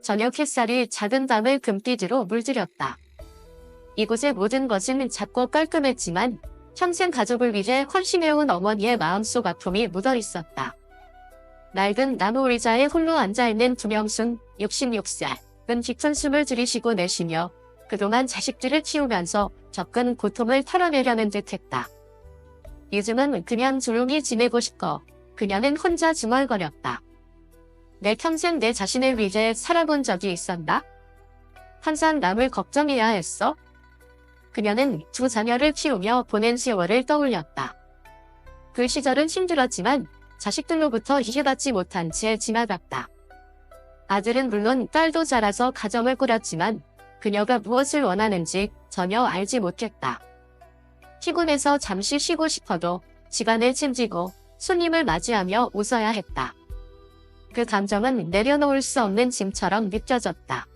저녁 햇살이 작은 담을 금빛으로 물들였다. 이곳의 모든 것은 작고 깔끔했지만 평생 가족을 위해 헌신해온 어머니의 마음속 아픔이 묻어 있었다. 낡은 나무 의자에 홀로 앉아있는 두명순 66살은 깊은 숨을 들이쉬고 내쉬며 그동안 자식들을 키우면서 겪은 고통을 털어내려는 듯했다. 요즘은 그냥 조용히 지내고 싶어 그녀는 혼자 중얼거렸다. 내 평생 내 자신을 위해 살아본 적이 있었나? 항상 남을 걱정해야 했어? 그녀는 두 자녀를 키우며 보낸 세월을 떠올렸다. 그 시절은 힘들었지만 자식들로부터 이해받지 못한 채 지나갔다. 아들은 물론 딸도 자라서 가정을 꾸렸지만 그녀가 무엇을 원하는지 전혀 알지 못했다. 피곤해서 잠시 쉬고 싶어도 집안을 챙기고 손님을 맞이하며 웃어야 했다. 그 감정은 내려놓을 수 없는 짐처럼 느껴졌다.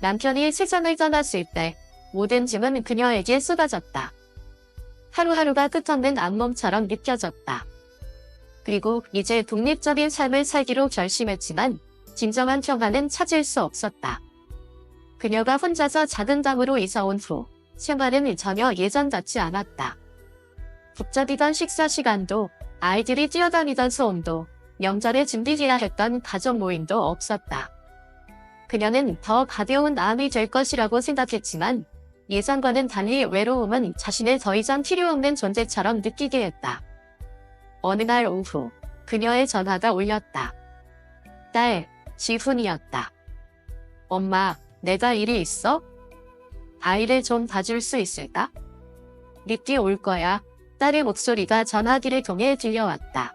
남편이 세상을 떠났을 때 모든 짐은 그녀에게 쏟아졌다. 하루하루가 끝없는 악몽처럼 느껴졌다. 그리고 이제 독립적인 삶을 살기로 결심했지만 진정한 평안은 찾을 수 없었다. 그녀가 혼자서 작은 담으로 이사 온 후 생활은 전혀 예전 같지 않았다. 북적이던 식사 시간도 아이들이 뛰어다니던 소음도 명절에 준비해야 했던 가족 모임도 없었다. 그녀는 더 가벼운 마음이 될 것이라고 생각했지만 예전과는 달리 외로움은 자신을 더 이상 필요 없는 존재처럼 느끼게 했다. 어느 날 오후 그녀의 전화가 울렸다. 딸, 지훈이었다. 엄마, 내가 일이 있어? 아이를 좀 봐줄 수 있을까? 늦게 올 거야. 딸의 목소리가 전화기를 통해 들려왔다.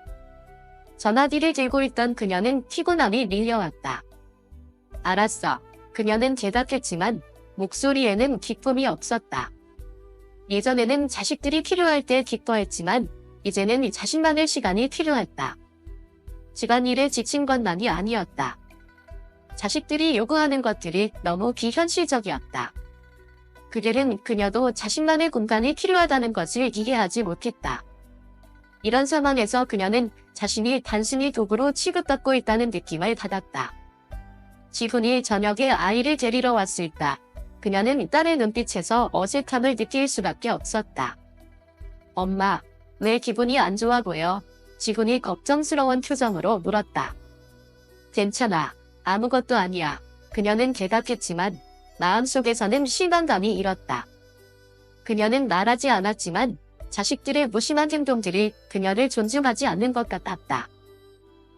전화기를 들고 있던 그녀는 피곤함이 밀려왔다. 알았어. 그녀는 대답했지만 목소리에는 기쁨이 없었다. 예전에는 자식들이 필요할 때 기뻐했지만 이제는 자신만의 시간이 필요했다. 집안일에 지친 것만이 아니었다. 자식들이 요구하는 것들이 너무 비현실적이었다. 그들은 그녀도 자신만의 공간이 필요하다는 것을 이해하지 못했다. 이런 상황에서 그녀는 자신이 단순히 도구로 취급받고 있다는 느낌을 받았다. 지훈이 저녁에 아이를 데리러 왔을 때 그녀는 딸의 눈빛에서 어색함을 느낄 수밖에 없었다. 엄마, 왜 기분이 안 좋아 보여? 지훈이 걱정스러운 표정으로 물었다. 괜찮아. 아무것도 아니야. 그녀는 대답했지만 마음속에서는 실망감이 일었다. 그녀는 말하지 않았지만 자식들의 무심한 행동들이 그녀를 존중하지 않는 것 같았다.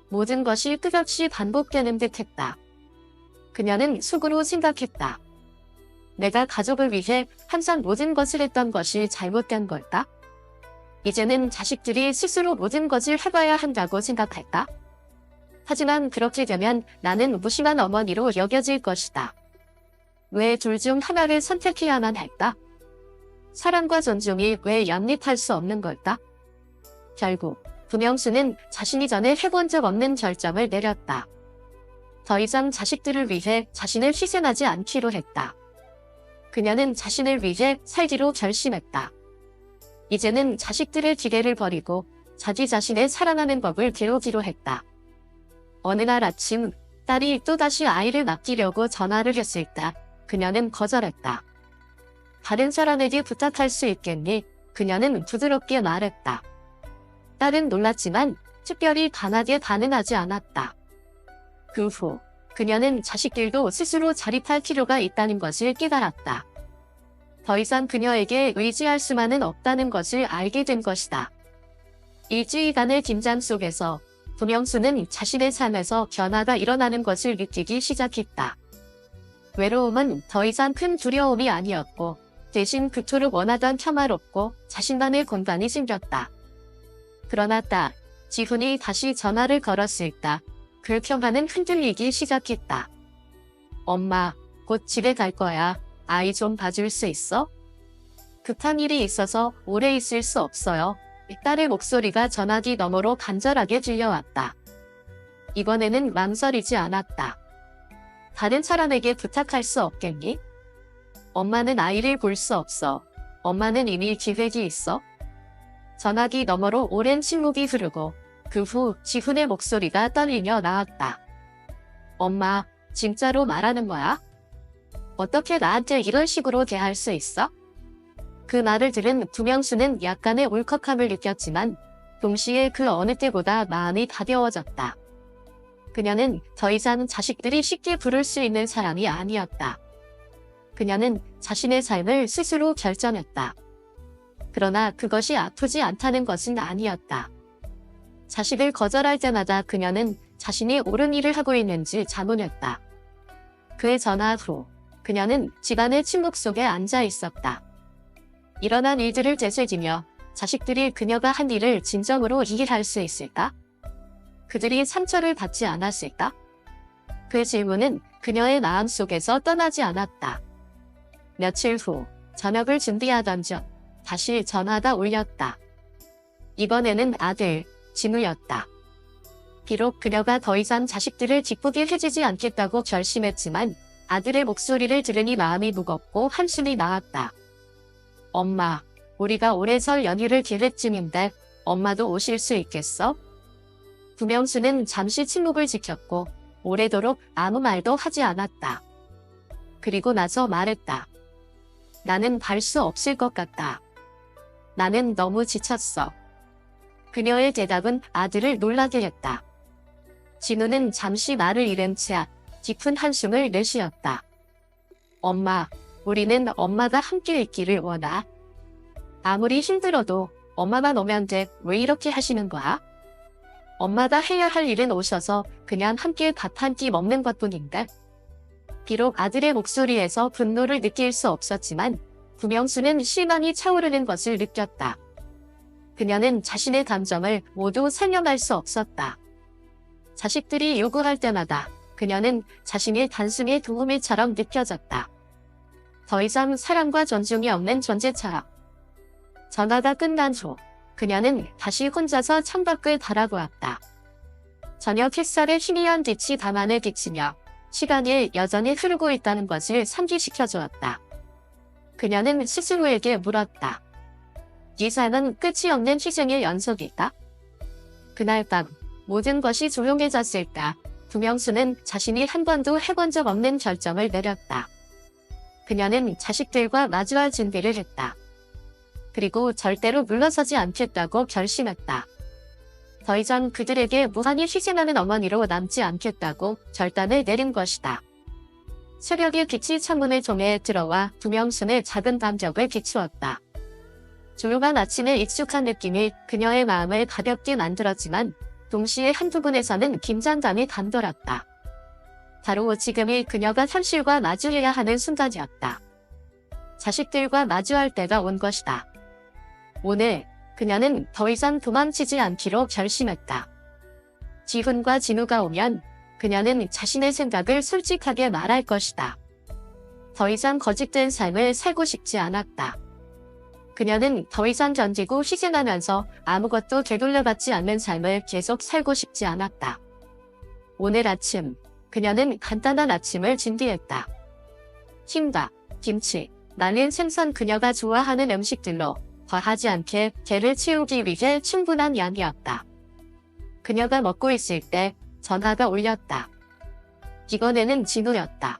모든 것이 끝없이 반복되는 듯했다. 그녀는 속으로 생각했다. 내가 가족을 위해 항상 모든 것을 했던 것이 잘못된 걸까? 이제는 자식들이 스스로 모든 것을 해봐야 한다고 생각할까? 하지만 그렇게 되면 나는 무심한 어머니로 여겨질 것이다. 왜 둘 중 하나를 선택해야만 할까? 사랑과 존중이 왜 양립할 수 없는 걸까? 결국 두명수는 자신이 전에 해본 적 없는 결정을 내렸다. 더 이상 자식들을 위해 자신을 희생하지 않기로 했다. 그녀는 자신을 위해 살기로 결심했다. 이제는 자식들의 기대를 버리고 자기 자신을 사랑하는 법을 배우기로 했다. 어느 날 아침 딸이 또다시 아이를 맡기려고 전화를 했을 때 그녀는 거절했다. 다른 사람에게 부탁할 수 있겠니? 그녀는 부드럽게 말했다. 딸은 놀랐지만 특별히 강하게 반응하지 않았다. 그 후 그녀는 자식들도 스스로 자립할 필요가 있다는 것을 깨달았다. 더 이상 그녀에게 의지할 수만은 없다는 것을 알게 된 것이다. 일주일간의 긴장 속에서 두명수는 자신의 삶에서 변화가 일어나는 것을 느끼기 시작했다. 외로움은 더 이상 큰 두려움이 아니었고 대신 그토록 원하던 평화롭고 자신만의 공간이 생겼다. 그러나 딸, 지훈이 다시 전화를 걸었을 때 그 평화는 흔들리기 시작했다. 엄마, 곧 집에 갈 거야. 아이 좀 봐줄 수 있어? 급한 일이 있어서 오래 있을 수 없어요. 딸의 목소리가 전화기 너머로 간절하게 들려왔다. 이번에는 망설이지 않았다. 다른 사람에게 부탁할 수 없겠니? 엄마는 아이를 볼 수 없어. 엄마는 이미 계획이 있어. 전화기 너머로 오랜 침묵이 흐르고 그 후 지훈의 목소리가 떨리며 나왔다. 엄마, 진짜로 말하는 거야? 어떻게 나한테 이런 식으로 대할 수 있어? 그 말을 들은 구명수는 약간의 울컥함을 느꼈지만 동시에 그 어느 때보다 마음이 가벼워졌다. 그녀는 더 이상 자식들이 쉽게 부를 수 있는 사람이 아니었다. 그녀는 자신의 삶을 스스로 결정했다. 그러나 그것이 아프지 않다는 것은 아니었다. 자식을 거절할 때마다 그녀는 자신이 옳은 일을 하고 있는지 자문했다. 그의 전화 후 그녀는 집안의 침묵 속에 앉아 있었다. 일어난 일들을 되새기며 자식들이 그녀가 한 일을 진정으로 이해할 수 있을까? 그들이 상처를 받지 않았을까? 그 질문은 그녀의 마음속에서 떠나지 않았다. 며칠 후 저녁을 준비하던 중 다시 전화가 울렸다. 이번에는 아들, 진우였다. 비록 그녀가 더 이상 자식들을 기쁘게 해주지 않겠다고 결심했지만 아들의 목소리를 들으니 마음이 무겁고 한숨이 나왔다. 엄마, 우리가 올해 설 연휴를 계획 중인데 엄마도 오실 수 있겠어? 구명수는 잠시 침묵을 지켰고 오래도록 아무 말도 하지 않았다. 그리고 나서 말했다. 나는 갈 수 없을 것 같다. 나는 너무 지쳤어. 그녀의 대답은 아들을 놀라게 했다. 진우는 잠시 말을 잃은 채 깊은 한숨을 내쉬었다. 엄마, 우리는 엄마가 함께 있기를 원하. 아무리 힘들어도 엄마만 오면 돼. 왜 이렇게 하시는 거야? 엄마가 해야 할 일은 오셔서 그냥 함께 밥 한 끼 먹는 것뿐인데. 비록 아들의 목소리에서 분노를 느낄 수 없었지만 구명수는 실망이 차오르는 것을 느꼈다. 그녀는 자신의 감정을 모두 설명할 수 없었다. 자식들이 요구할 때마다 그녀는 자신이 단숨에 도우미처럼 느껴졌다. 더 이상 사랑과 존중이 없는 존재처럼. 전화가 끝난 후 그녀는 다시 혼자서 창밖을 바라보았다. 저녁 햇살에 희미한 빛이 밤하늘 비치며 시간이 여전히 흐르고 있다는 것을 상기시켜주었다. 그녀는 스스로에게 물었다. 이 삶은 끝이 없는 희생의 연속일까? 그날 밤 모든 것이 조용해졌을 때 구명수는 자신이 한 번도 해본 적 없는 결정을 내렸다. 그녀는 자식들과 마주할 준비를 했다. 그리고 절대로 물러서지 않겠다고 결심했다. 더 이상 그들에게 무한히 희생하는 어머니로 남지 않겠다고 결단을 내린 것이다. 새벽의 빛이 창문을 통해 들어와 구명수의 작은 감격을 비추었다. 조용한 아침에 익숙한 느낌이 그녀의 마음을 가볍게 만들었지만 동시에 한 부분에서는 긴장감이 감돌았다. 바로 지금이 그녀가 현실과 마주해야 하는 순간이었다. 자식들과 마주할 때가 온 것이다. 오늘 그녀는 더 이상 도망치지 않기로 결심했다. 지훈과 진우가 오면 그녀는 자신의 생각을 솔직하게 말할 것이다. 더 이상 거짓된 삶을 살고 싶지 않았다. 그녀는 더 이상 견디고 희생하면서 아무것도 되돌려받지 않는 삶을 계속 살고 싶지 않았다. 오늘 아침, 그녀는 간단한 아침을 준비했다. 흰밥, 김치, 말린 생선 그녀가 좋아하는 음식들로 과하지 않게 배를 채우기 위해 충분한 양이었다. 그녀가 먹고 있을 때 전화가 울렸다. 이번에는 진우였다.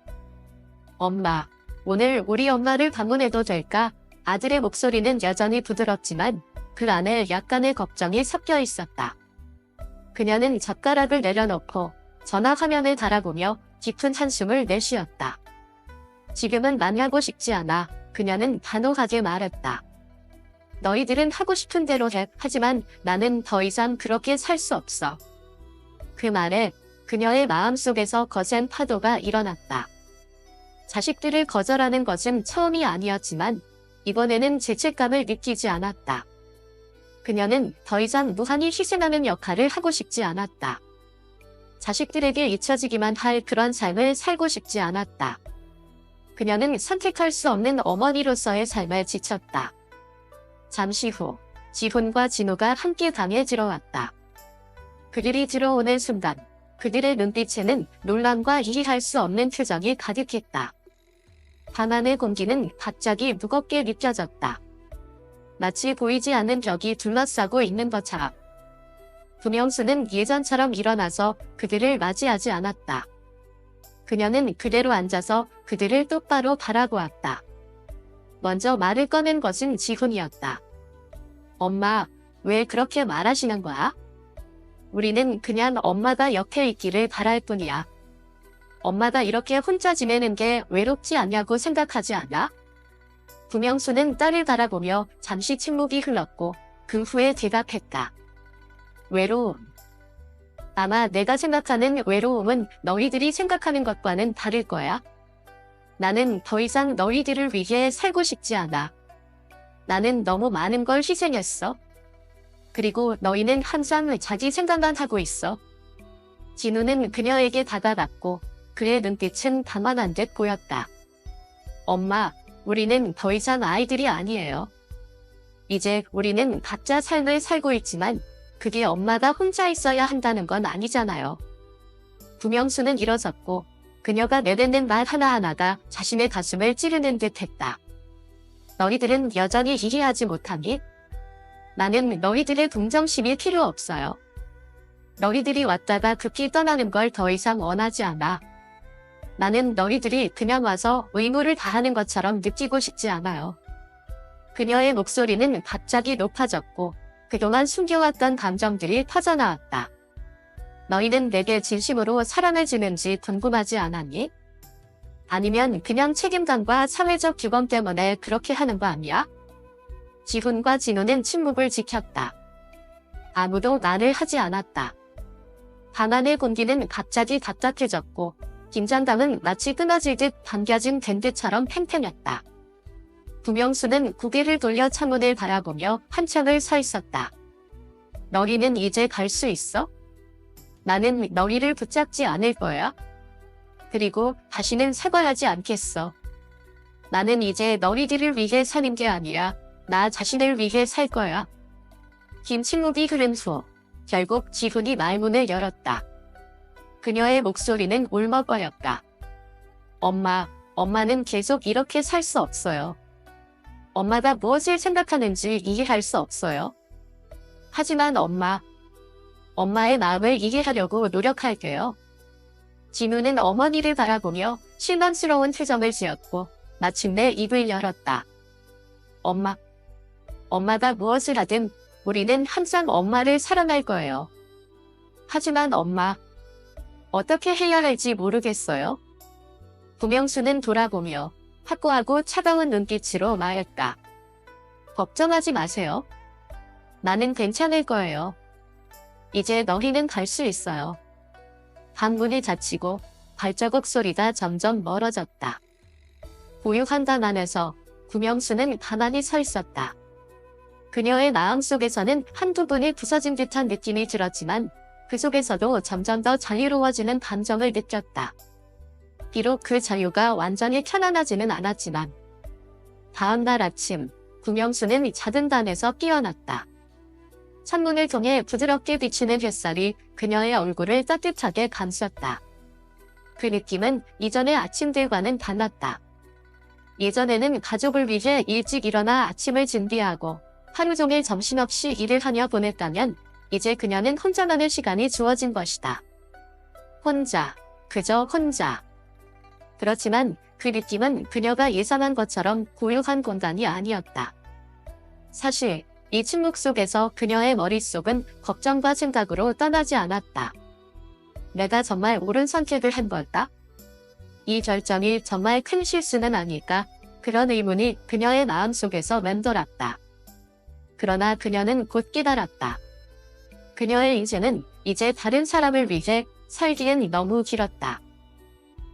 엄마, 오늘 우리 엄마를 방문해도 될까? 아들의 목소리는 여전히 부드럽지만 그 안에 약간의 걱정이 섞여 있었다. 그녀는 젓가락을 내려놓고 전화 화면을 바라보며 깊은 한숨을 내쉬었다. 지금은 만나고 싶지 않아. 그녀는 단호하게 말했다. 너희들은 하고 싶은 대로 해. 하지만 나는 더 이상 그렇게 살 수 없어. 그 말에 그녀의 마음속에서 거센 파도가 일어났다. 자식들을 거절하는 것은 처음이 아니었지만 이번에는 죄책감을 느끼지 않았다. 그녀는 더 이상 무한히 희생하는 역할을 하고 싶지 않았다. 자식들에게 잊혀지기만 할 그런 삶을 살고 싶지 않았다. 그녀는 선택할 수 없는 어머니로서의 삶에 지쳤다. 잠시 후 지훈과 진우가 함께 방에 들어왔다. 그들이 들어오는 순간 그들의 눈빛에는 놀람과 이해할 수 없는 표정이 가득했다. 방 안의 공기는 갑자기 무겁게 느껴졌다. 마치 보이지 않는 벽이 둘러싸고 있는 것처럼. 구명수는 예전처럼 일어나서 그들을 맞이하지 않았다. 그녀는 그대로 앉아서 그들을 똑바로 바라보았다. 먼저 말을 꺼낸 것은 지훈이었다. 엄마, 왜 그렇게 말하시는 거야? 우리는 그냥 엄마가 옆에 있기를 바랄 뿐이야. 엄마가 이렇게 혼자 지내는 게 외롭지 않냐고 생각하지 않아? 구명수는 딸을 바라보며 잠시 침묵이 흘렀고 그 후에 대답했다. 외로움. 아마 내가 생각하는 외로움은 너희들이 생각하는 것과는 다를 거야. 나는 더 이상 너희들을 위해 살고 싶지 않아. 나는 너무 많은 걸 희생했어. 그리고 너희는 항상 자기 생각만 하고 있어. 진우는 그녀에게 다가갔고 그의 눈빛은 담아난 듯 보였다. 엄마, 우리는 더 이상 아이들이 아니에요. 이제 우리는 각자 삶을 살고 있지만 그게 엄마가 혼자 있어야 한다는 건 아니잖아요. 구명수는 일어섰고 그녀가 내뱉는 말 하나하나가 자신의 가슴을 찌르는 듯 했다. 너희들은 여전히 이해하지 못하니? 나는 너희들의 동정심이 필요 없어요. 너희들이 왔다가 급히 떠나는 걸 더 이상 원하지 않아. 나는 너희들이 그냥 와서 의무를 다하는 것처럼 느끼고 싶지 않아요. 그녀의 목소리는 갑자기 높아졌고 그동안 숨겨왔던 감정들이 터져나왔다. 너희는 내게 진심으로 사랑을 주는지 궁금하지 않았니? 아니면 그냥 책임감과 사회적 규범 때문에 그렇게 하는 거 아니야? 지훈과 진우는 침묵을 지켰다. 아무도 말을 하지 않았다. 방 안의 공기는 갑자기 답답해졌고 긴장감은 마치 끊어질 듯 반겨진 밴드처럼 팽팽했다. 구명수는 고개를 돌려 창문을 바라보며 한참을 서 있었다. 너희는 이제 갈 수 있어? 나는 너희를 붙잡지 않을 거야. 그리고 다시는 사과하지 않겠어. 나는 이제 너희들을 위해 사는 게 아니라 나 자신을 위해 살 거야. 긴 침묵이 흐른 후 결국 지훈이 말문을 열었다. 그녀의 목소리는 울먹거렸다. 엄마는 계속 이렇게 살 수 없어요. 엄마가 무엇을 생각하는지 이해할 수 없어요. 하지만 엄마의 마음을 이해하려고 노력할게요. 진우는 어머니를 바라보며 실망스러운 표정을 지었고 마침내 입을 열었다. 엄마가 무엇을 하든 우리는 항상 엄마를 사랑할 거예요. 하지만 어떻게 해야 할지 모르겠어요. 구명수는 돌아보며 확고하고 차가운 눈빛으로 말했다. 걱정하지 마세요. 나는 괜찮을 거예요. 이제 너희는 갈 수 있어요. 방문이 닫히고 발자국 소리가 점점 멀어졌다. 고요한 안에서 구명수는 가만히 서 있었다. 그녀의 마음속에서는 한두 분이 부서진 듯한 느낌이 들었지만 그 속에서도 점점 더 자유로워지는 감정을 느꼈다. 비록 그 자유가 완전히 편안하지는 않았지만 다음 날 아침 구명수는 작은 단에서 깨어났다. 창문을 통해 부드럽게 비치는 햇살이 그녀의 얼굴을 따뜻하게 감쌌다. 그 느낌은 이전의 아침들과는 달랐다. 예전에는 가족을 위해 일찍 일어나 아침을 준비하고 하루 종일 정신없이 일을 하며 보냈다면 이제 그녀는 혼자만의 시간이 주어진 것이다. 혼자, 그저 혼자. 그렇지만 그 느낌은 그녀가 예상한 것처럼 고요한 공간이 아니었다. 사실 이 침묵 속에서 그녀의 머릿속은 걱정과 생각으로 떠나지 않았다. 내가 정말 옳은 선택을 한 걸까? 이 결정이 정말 큰 실수는 아닐까? 그런 의문이 그녀의 마음속에서 맴돌았다. 그러나 그녀는 곧 깨달았다. 그녀의 인생은 이제 다른 사람을 위해 살기엔 너무 길었다.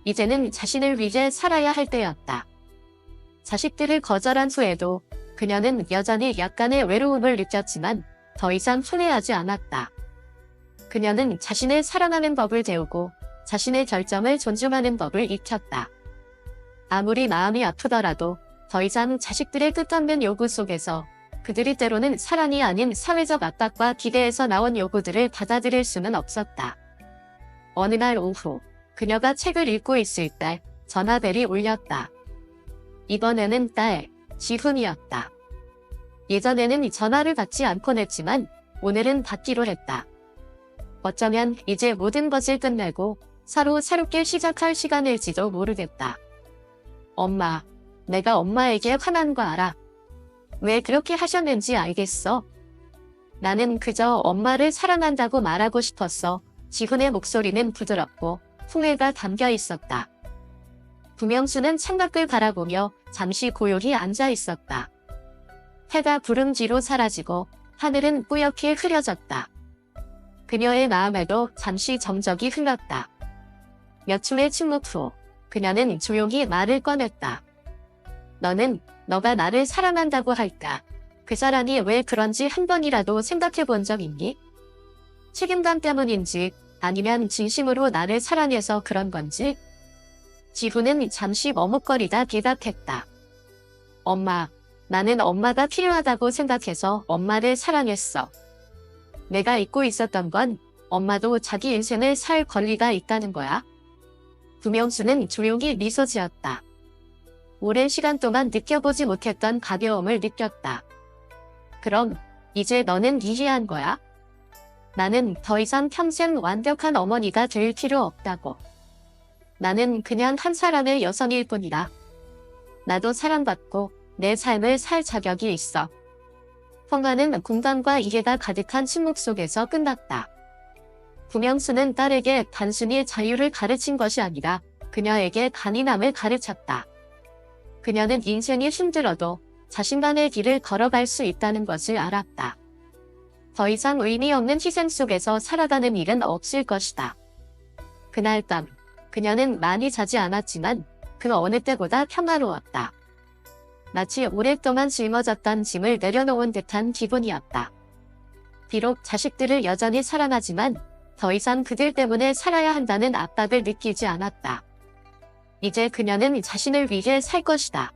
이제는 자신을 위해 살아야 할 때였다. 자식들을 거절한 후에도 그녀는 여전히 약간의 외로움을 느꼈지만 더 이상 후회하지 않았다. 그녀는 자신을 사랑하는 법을 배우고 자신의 결정을 존중하는 법을 익혔다. 아무리 마음이 아프더라도 더 이상 자식들의 끝없는 요구 속에서 그들이 때로는 사랑이 아닌 사회적 압박과 기대에서 나온 요구들을 받아들일 수는 없었다. 어느 날 오후 그녀가 책을 읽고 있을 때 전화벨이 울렸다. 이번에는 딸, 지훈이었다. 예전에는 전화를 받지 않곤 했지만 오늘은 받기로 했다. 어쩌면 이제 모든 것을 끝내고 서로 새롭게 시작할 시간일지도 모르겠다. 엄마, 내가 엄마에게 화난 거 알아. 왜 그렇게 하셨는지 알겠어? 나는 그저 엄마를 사랑한다고 말하고 싶었어. 지훈의 목소리는 부드럽고 후회가 담겨 있었다. 구명수는 창밖을 바라보며 잠시 고요히 앉아 있었다. 해가 부릉지로 사라지고 하늘은 뿌옇게 흐려졌다. 그녀의 마음에도 잠시 정적이 흘렀다. 몇 초의 침묵 후 그녀는 조용히 말을 꺼냈다. 너는 너가 나를 사랑한다고 할까? 그 사람이 왜 그런지 한 번이라도 생각해 본 적 있니? 책임감 때문인지 아니면 진심으로 나를 사랑해서 그런 건지? 지훈은 잠시 머뭇거리다 대답했다. 엄마, 나는 엄마가 필요하다고 생각해서 엄마를 사랑했어. 내가 잊고 있었던 건 엄마도 자기 인생을 살 권리가 있다는 거야. 구명수는 조용히 미소 지었다. 오랜 시간 동안 느껴보지 못했던 가벼움을 느꼈다. 그럼 이제 너는 이해한 거야? 나는 더 이상 평생 완벽한 어머니가 될 필요 없다고. 나는 그냥 한 사람의 여성일 뿐이다. 나도 사랑받고 내 삶을 살 자격이 있어. 통화는 공감과 이해가 가득한 침묵 속에서 끝났다. 구명수는 딸에게 단순히 자유를 가르친 것이 아니라 그녀에게 간인함을 가르쳤다. 그녀는 인생이 힘들어도 자신만의 길을 걸어갈 수 있다는 것을 알았다. 더 이상 의미 없는 희생 속에서 살아가는 일은 없을 것이다. 그날 밤, 그녀는 많이 자지 않았지만 그 어느 때보다 평화로웠다. 마치 오랫동안 짊어졌던 짐을 내려놓은 듯한 기분이었다. 비록 자식들을 여전히 사랑하지만 더 이상 그들 때문에 살아야 한다는 압박을 느끼지 않았다. 이제 그녀는 자신을 위해 살 것이다.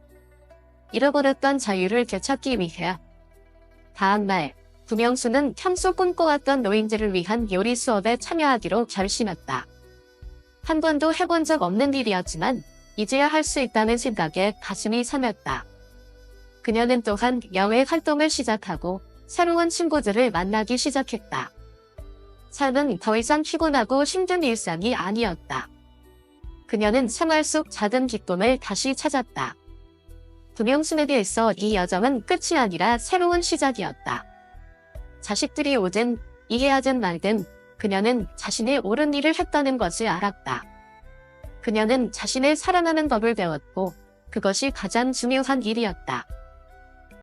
잃어버렸던 자유를 되찾기 위해. 다음 날, 구명수는 평소 꿈꿔왔던 노인들을 위한 요리 수업에 참여하기로 결심했다. 한 번도 해본 적 없는 일이었지만 이제야 할 수 있다는 생각에 가슴이 설렜다. 그녀는 또한 야외 활동을 시작하고 새로운 친구들을 만나기 시작했다. 삶은 더 이상 피곤하고 힘든 일상이 아니었다. 그녀는 생활 속 작은 기쁨을 다시 찾았다. 구명수에게서 이 여정은 끝이 아니라 새로운 시작이었다. 자식들이 오든 이해하든 말든 그녀는 자신의 옳은 일을 했다는 것을 알았다. 그녀는 자신을 사랑하는 법을 배웠고 그것이 가장 중요한 일이었다.